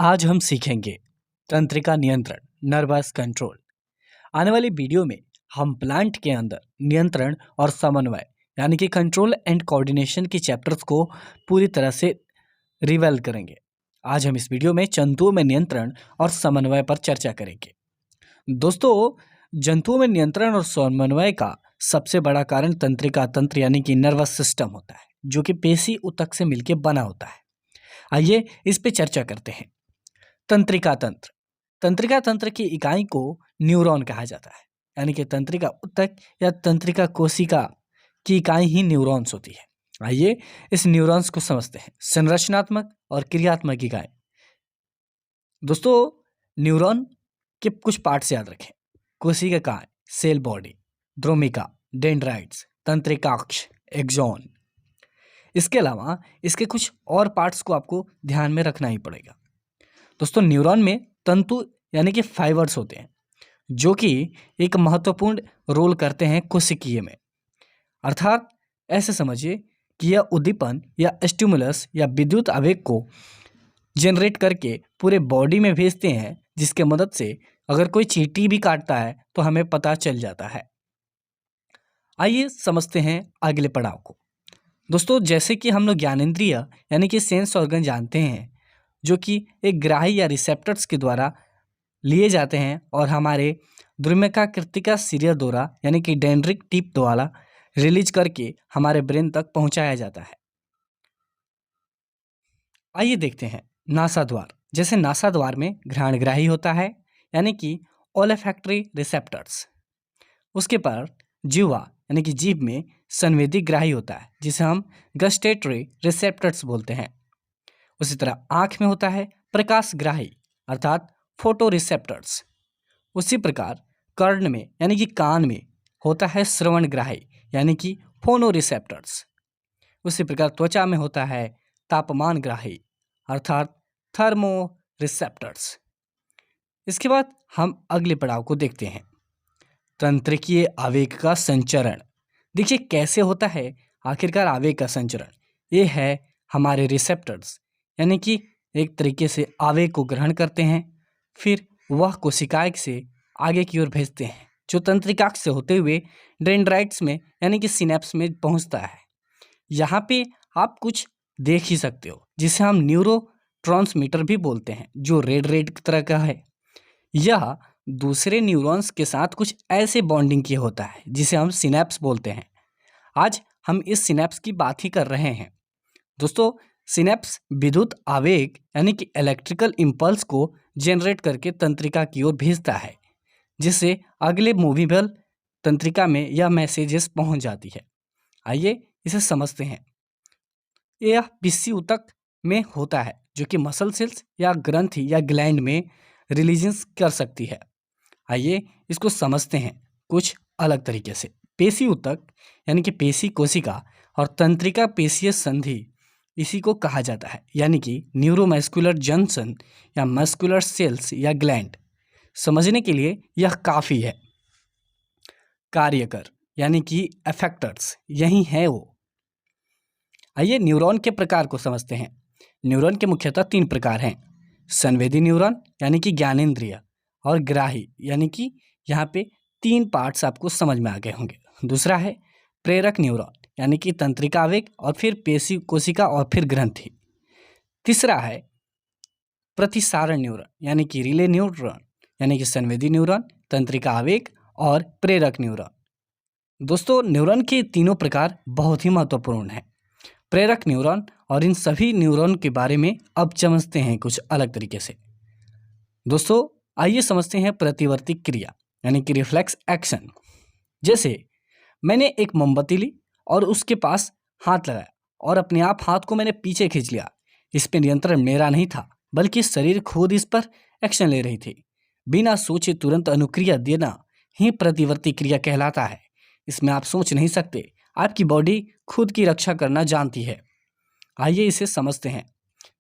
आज हम सीखेंगे तंत्रिका नियंत्रण, नर्वस कंट्रोल। आने वाली वीडियो में हम प्लांट के अंदर नियंत्रण और समन्वय यानी कि कंट्रोल एंड कोऑर्डिनेशन के चैप्टर्स को पूरी तरह से रिवेल करेंगे। आज हम इस वीडियो में जंतुओं में नियंत्रण और समन्वय पर चर्चा करेंगे। दोस्तों, जंतुओं में नियंत्रण और समन्वय का सबसे बड़ा कारण तंत्रिका तंत्र यानी कि नर्वस सिस्टम होता है, जो कि पेशी ऊतक से मिलकर बना होता है। आइए इस पे चर्चा करते हैं। तंत्रिका तंत्र। तंत्रिका तंत्र की इकाई को न्यूरॉन कहा जाता है, यानी कि तंत्रिका ऊतक या तंत्रिका कोशिका की इकाई ही न्यूरॉन्स होती है। आइए इस न्यूरॉन्स को समझते हैं। संरचनात्मक और क्रियात्मक इकाई। दोस्तों, न्यूरॉन के कुछ पार्ट्स याद रखें। कोशिका इकाई, सेल बॉडी, द्रोमिका, डेंड्राइट्स, तंत्रिकाक्ष, एक्सॉन। इसके अलावा इसके कुछ और पार्ट्स को आपको ध्यान में रखना ही पड़ेगा। दोस्तों, न्यूरॉन में तंतु यानी कि फाइबर्स होते हैं, जो कि एक महत्वपूर्ण रोल करते हैं कोशिकीय में। अर्थात ऐसे समझिए कि यह उद्दीपन या स्टिमुलस या विद्युत आवेग को जनरेट करके पूरे बॉडी में भेजते हैं, जिसके मदद से अगर कोई चींटी भी काटता है तो हमें पता चल जाता है। आइए समझते हैं अगले पड़ाव को। दोस्तों, जैसे कि हम लोग ज्ञानेंद्रिय यानी कि सेंस ऑर्गन जानते हैं, जो कि एक ग्राही या रिसेप्टर्स के द्वारा लिए जाते हैं और हमारे द्रुमिका कृतिका सिरिया द्वारा यानी कि डेंड्रिक टिप द्वारा रिलीज करके हमारे ब्रेन तक पहुंचाया जाता है। आइए देखते हैं नासा द्वार। जैसे नासा द्वार में घ्राणग्राही होता है यानी कि ओलेफैक्टरी रिसेप्टर्स। उसके पर जीवा यानी कि जीभ में संवेदी ग्राही होता है, जिसे हम गस्टेटरी रिसेप्टर्स बोलते हैं। उसी तरह आंख में होता है प्रकाश ग्राही अर्थात फोटो रिसेप्टर्स। उसी प्रकार कर्ण में यानी कि कान में होता है श्रवण ग्राही यानी कि फोनो रिसेप्टर्स। उसी प्रकार त्वचा में होता है तापमान ग्राही अर्थात थर्मो रिसेप्टर्स। इसके बाद हम अगले पड़ाव को देखते हैं, तंत्रिकीय आवेग का संचरण। देखिए कैसे होता है आखिरकार आवेग का संचरण। ये है हमारे रिसेप्टर्स यानी कि एक तरीके से आवेग को ग्रहण करते हैं, फिर वह कोशिकाएं से आगे की ओर भेजते हैं, जो तंत्रिकाक्ष से होते हुए डेंड्राइट्स में यानी कि सिनेप्स में पहुंचता है। यहाँ पे आप कुछ देख ही सकते हो, जिसे हम न्यूरो ट्रांसमीटर भी बोलते हैं, जो रेड रेड तरह का है। यह दूसरे न्यूरॉन्स के साथ कुछ ऐसे बॉन्डिंग किए होता है, जिसे हम सिनेप्स बोलते हैं। आज हम इस सिनेप्स की बात ही कर रहे हैं। दोस्तों, सिनेप्स विद्युत आवेग यानी कि इलेक्ट्रिकल इंपल्स को जनरेट करके तंत्रिका की ओर भेजता है, जिससे अगले मूवेबल तंत्रिका में यह मैसेजेस पहुंच जाती है। आइए इसे समझते हैं। यह पिस्सी ऊतक में होता है, जो कि मसल सेल्स या ग्रंथि या ग्लैंड में रिलीजेंस कर सकती है। आइए इसको समझते हैं कुछ अलग तरीके से। पेशी ऊतक यानी कि पेशी कोशिका और तंत्रिका पेशीय संधि इसी को कहा जाता है, यानी कि न्यूरोमस्कुलर जंक्शन या मस्कुलर सेल्स या ग्लैंड। समझने के लिए यह काफ़ी है। कार्यकर यानी कि एफेक्टर्स यही है वो। आइए न्यूरॉन के प्रकार को समझते हैं। न्यूरॉन के मुख्यतः 3 प्रकार हैं। संवेदी न्यूरॉन यानी कि ज्ञानेंद्रिय, और ग्राही यानी कि यहाँ पे 3 पार्ट्स आपको समझ में आ गए होंगे। दूसरा है प्रेरक न्यूरॉन यानी कि तंत्रिका आवेग और फिर पेशी कोशिका और फिर ग्रंथि। तीसरा है प्रतिसारण न्यूरॉन यानी कि रिले न्यूरॉन यानी कि संवेदी न्यूरॉन, तंत्रिका आवेग और प्रेरक न्यूरॉन। दोस्तों, न्यूरॉन के तीनों प्रकार बहुत ही महत्वपूर्ण हैं। प्रेरक न्यूरॉन और इन सभी न्यूरॉन के बारे में अब समझते हैं कुछ अलग तरीके से। दोस्तों, आइए समझते हैं प्रतिवर्ती क्रिया यानी कि रिफ्लेक्स एक्शन। जैसे मैंने एक मोमबत्ती ली और उसके पास हाथ लगाया और अपने आप हाथ को मैंने पीछे खींच लिया। इस पे नियंत्रण मेरा नहीं था, बल्कि शरीर खुद इस पर एक्शन ले रही थी। बिना सोचे तुरंत अनुक्रिया देना ही प्रतिवर्ती क्रिया कहलाता है। इसमें आप सोच नहीं सकते, आपकी बॉडी खुद की रक्षा करना जानती है। आइए इसे समझते हैं।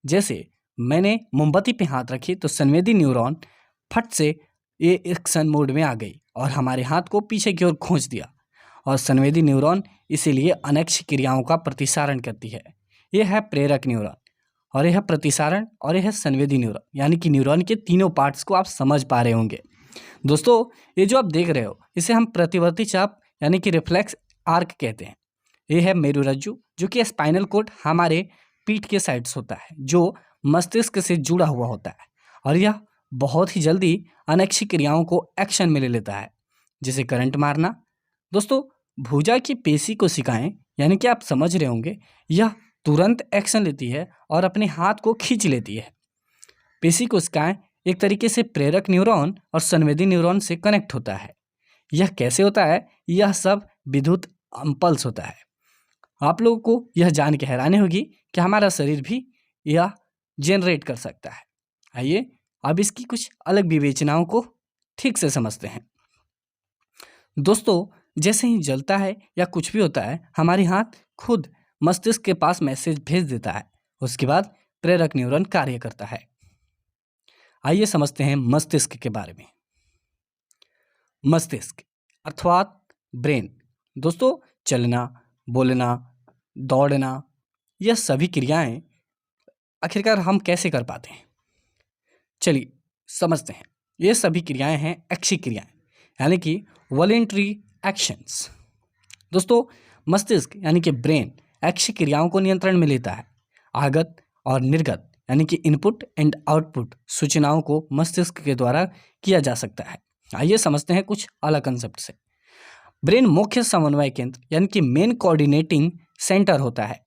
जैसे मैंने मोमबत्ती पे हाथ रखी तो संवेदी न्यूरॉन फट से ये एक्शन मोड में आ गई और हमारे हाथ को पीछे की ओर खींच दिया, और संवेदी न्यूरॉन इसीलिए अनक्ष क्रियाओं का प्रतिसारण करती है। यह है प्रेरक न्यूरॉन। और यह प्रतिसारण और यह संवेदी न्यूरॉन, यानी कि न्यूरॉन के तीनों पार्ट्स को आप समझ पा रहे होंगे। दोस्तों ये जो आप देख रहे हो इसे हम प्रतिवर्ती चाप यानी कि रिफ्लेक्स आर्क कहते हैं। ये है मेरुरज्जु, जो कि स्पाइनल कोड हमारे पीठ के साइड्स होता है, जो मस्तिष्क से जुड़ा हुआ होता है, और यह बहुत ही जल्दी अनैच्छिक क्रियाओं को एक्शन में ले लेता है, जैसे करंट मारना। दोस्तों भुजा की पेशी कोशिकाएं, यानी कि आप समझ रहे होंगे, यह तुरंत एक्शन लेती है और अपने हाथ को खींच लेती है। पेशी कोशिकाएं एक तरीके से प्रेरक न्यूरॉन और संवेदी न्यूरॉन से कनेक्ट होता है। यह कैसे होता है? यह सब विद्युत इम्पल्स होता है। आप लोगों को यह जान के हैरानी होगी कि हमारा शरीर भी यह जनरेट कर सकता है। आइए अब इसकी कुछ अलग विवेचनाओं को ठीक से समझते हैं। दोस्तों जैसे ही जलता है या कुछ भी होता है, हमारी हाथ खुद मस्तिष्क के पास मैसेज भेज देता है। उसके बाद प्रेरक न्यूरॉन कार्य करता है। आइए समझते हैं मस्तिष्क के बारे में। मस्तिष्क अर्थात ब्रेन। दोस्तों चलना, बोलना, दौड़ना, यह सभी क्रियाएं आखिरकार हम कैसे कर पाते हैं? चलिए समझते हैं। ये सभी क्रियाएं हैं ऐच्छिक क्रियाएं, यानी कि वॉलेंट्री एक्शंस। दोस्तों मस्तिष्क यानी कि ब्रेन ऐच्छिक क्रियाओं को नियंत्रण में लेता है। आगत और निर्गत यानी कि इनपुट एंड आउटपुट सूचनाओं को मस्तिष्क के द्वारा किया जा सकता है। आइए समझते हैं कुछ अलग कंसेप्ट से। ब्रेन मुख्य समन्वय केंद्र यानी कि मेन कोऑर्डिनेटिंग सेंटर होता है।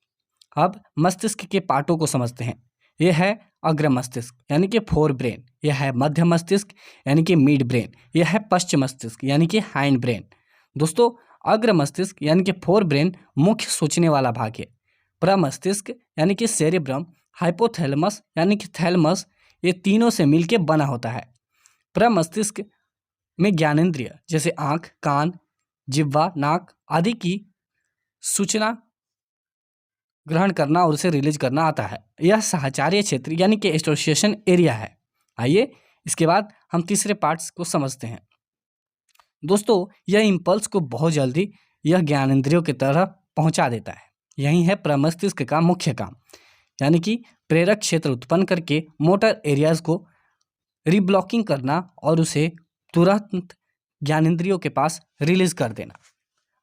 अब मस्तिष्क के पार्टों को समझते हैं। यह है अग्र मस्तिष्क यानी कि फोर ब्रेन, यह है मध्य मस्तिष्क यानी कि मिड ब्रेन, यह है पश्च मस्तिष्क यानी कि हैंड ब्रेन। दोस्तों अग्र मस्तिष्क यानी कि फोर ब्रेन मुख्य सोचने वाला भाग है। प्रमस्तिष्क यानी कि सेरेब्रम, हाइपोथैलेमस यानी कि थैलेमस, ये तीनों से मिलकर बना होता है। प्रमस्तिष्क में ज्ञानेंद्रिय जैसे आंख, कान, जिह्वा, नाक आदि की सूचना ग्रहण करना और उसे रिलीज करना आता है। यह साहचर्य क्षेत्र यानी कि एसोसिएशन एरिया है। आइए इसके बाद हम तीसरे पार्ट्स को समझते हैं। दोस्तों यह इम्पल्स को बहुत जल्दी यह ज्ञानेंद्रियों की तरह पहुंचा देता है। यही है प्रमस्तिष्क का मुख्य काम, यानी कि प्रेरक क्षेत्र उत्पन्न करके मोटर एरियाज को रिब्लॉकिंग करना और उसे तुरंत ज्ञानेंद्रियों के पास रिलीज कर देना।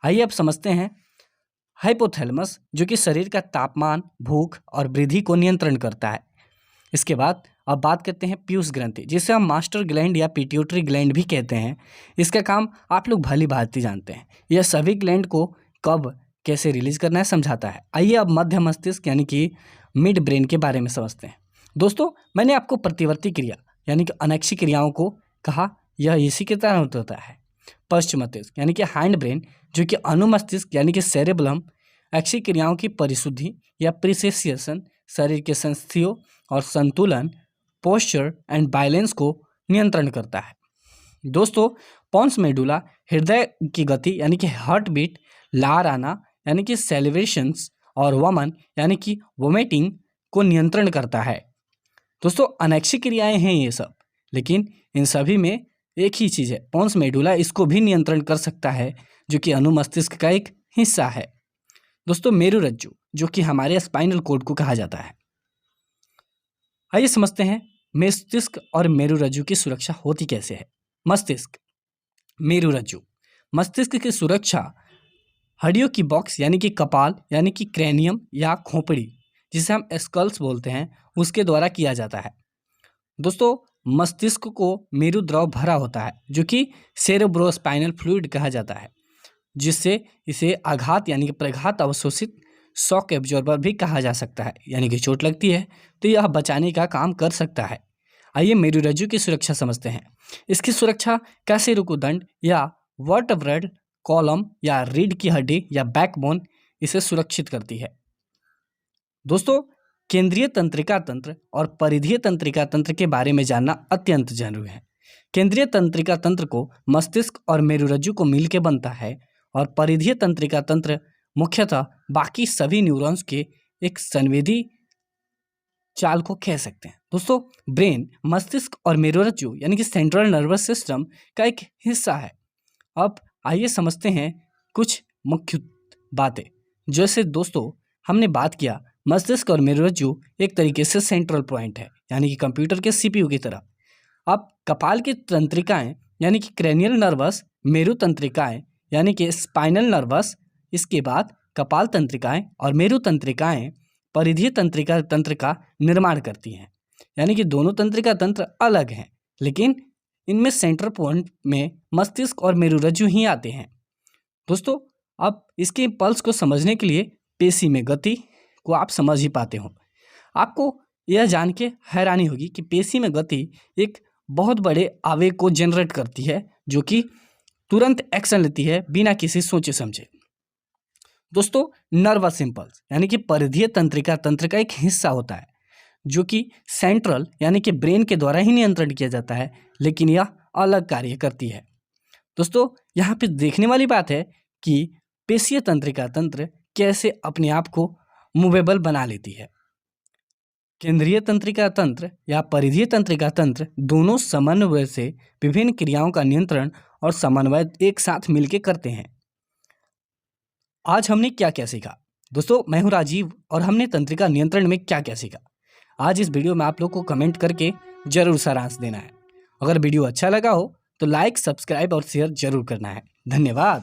आइए अब समझते हैं हाइपोथैलेमस, जो कि शरीर का तापमान, भूख और वृद्धि को नियंत्रण करता है। इसके बाद अब बात करते हैं पीयूष ग्रंथि, जिसे हम मास्टर ग्लैंड या पिट्यूटरी ग्लैंड भी कहते हैं। इसका काम आप लोग भली भांति जानते हैं। यह सभी ग्लैंड को कब कैसे रिलीज करना है समझाता है। आइए अब मध्य मस्तिष्क यानी कि मिड ब्रेन के बारे में समझते हैं। दोस्तों मैंने आपको प्रतिवर्ती क्रिया यानी कि अनैच्छिक क्रियाओं को कहा, यह इसी के तरह होता है। पश्च मस्तिष्क यानी कि हैंड ब्रेन, जो कि अनुमस्तिष्क यानी कि सेरेबलम, ऐच्छिक क्रियाओं की परिशुद्धि या प्रिसेसिएशन, शरीर के संस्थितियों और संतुलन, पोस्चर एंड बैलेंस को नियंत्रण करता है। दोस्तों पॉन्स मेडुला हृदय की गति यानी कि हार्ट बीट, लार आना यानी कि सेलिब्रेशंस और वमन यानी कि वोमिटिंग को नियंत्रण करता है। दोस्तों अनैच्छिक क्रियाएं हैं ये सब, लेकिन इन सभी में एक ही चीज़ है, पॉन्स मेडुला इसको भी नियंत्रण कर सकता है, जो कि अनुमस्तिष्क का एक हिस्सा है। दोस्तों मेरुरज्जु, जो कि हमारे स्पाइनल कोड को कहा जाता है। आइए समझते हैं मस्तिष्क और मेरुरज्जु की सुरक्षा होती कैसे है। मस्तिष्क, मेरुरज्जु। मस्तिष्क की सुरक्षा हड्डियों की बॉक्स यानी कि कपाल यानी कि क्रैनियम या खोपड़ी, जिसे हम स्कल्स बोलते हैं, उसके द्वारा किया जाता है। दोस्तों मस्तिष्क को मेरु द्रव भरा होता है, जो कि सेरेब्रोस्पाइनल फ्लूइड कहा जाता है, जिससे इसे आघात यानी कि प्रघात अवशोषित शॉक एब्जॉर्बर भी कहा जा सकता है। यानी कि चोट लगती है तो यह बचाने का काम कर सकता है। आइए मेरुरज्जु की सुरक्षा समझते हैं। इसकी सुरक्षा कैसेरुकुदंड या वर्टेब्रल कॉलम या रीढ़ की हड्डी या बैकबोन इसे सुरक्षित करती है। दोस्तों केंद्रीय तंत्रिका तंत्र और परिधीय तंत्रिका तंत्र के बारे में जानना अत्यंत जरूरी है। केंद्रीय तंत्रिका तंत्र को मस्तिष्क और मेरुरज्जु को मिलकर बनता है, और परिधीय तंत्रिका तंत्र मुख्यतः बाकी सभी न्यूरॉन्स के एक संवेदी चाल को कह सकते हैं। दोस्तों ब्रेन, मस्तिष्क और मेरुरज्जु यानी कि सेंट्रल नर्वस सिस्टम का एक हिस्सा है। अब आइए समझते हैं कुछ मुख्य बातें। जैसे दोस्तों हमने बात किया मस्तिष्क और मेरुरज्जु एक तरीके से सेंट्रल पॉइंट है, यानी कि कंप्यूटर के सीपीयू की तरह। अब कपाल की तंत्रिकाएं यानी कि क्रेनियल नर्वस, मेरु तंत्रिकाएं यानी कि स्पाइनल नर्वस, इसके बाद कपाल तंत्रिकाएं और मेरु तंत्रिकाएं परिधीय तंत्रिका तंत्र का निर्माण करती हैं। यानी कि दोनों तंत्रिका तंत्र अलग हैं, लेकिन इनमें सेंट्रल पॉइंट में मस्तिष्क और मेरुरज्जु ही आते हैं। दोस्तों, अब इसके पल्स को समझने के लिए पेशी में गति को आप समझ ही पाते हो। आपको यह जान के हैरानी होगी कि पेशी में गति एक बहुत बड़े आवेग को जनरेट करती है, जो कि तुरंत एक्शन लेती है बिना किसी सोचे समझे। दोस्तों, नर्वस इम्पल्स यानी कि परिधीय तंत्रिका तंत्र का एक हिस्सा होता है, जो कि सेंट्रल यानी कि ब्रेन के द्वारा ही नियंत्रण किया जाता है, लेकिन यह अलग कार्य करती है। दोस्तों, यहाँ पे देखने वाली बात है कि पेशीय तंत्रिका तंत्र कैसे अपने आप को मूवेबल बना लेती है। केंद्रीय तंत्रिका तंत्र या परिधीय तंत्रिका तंत्र दोनों समन्वय से विभिन्न क्रियाओं का नियंत्रण और समन्वय एक साथ मिलकर करते हैं। आज हमने क्या क्या सीखा? दोस्तों, मैं हूं राजीव और हमने तंत्रिका नियंत्रण में क्या क्या सीखा, आज इस वीडियो में आप लोग को कमेंट करके जरूर सारांश देना है। अगर वीडियो अच्छा लगा हो तो लाइक, सब्सक्राइब और शेयर जरूर करना है। धन्यवाद।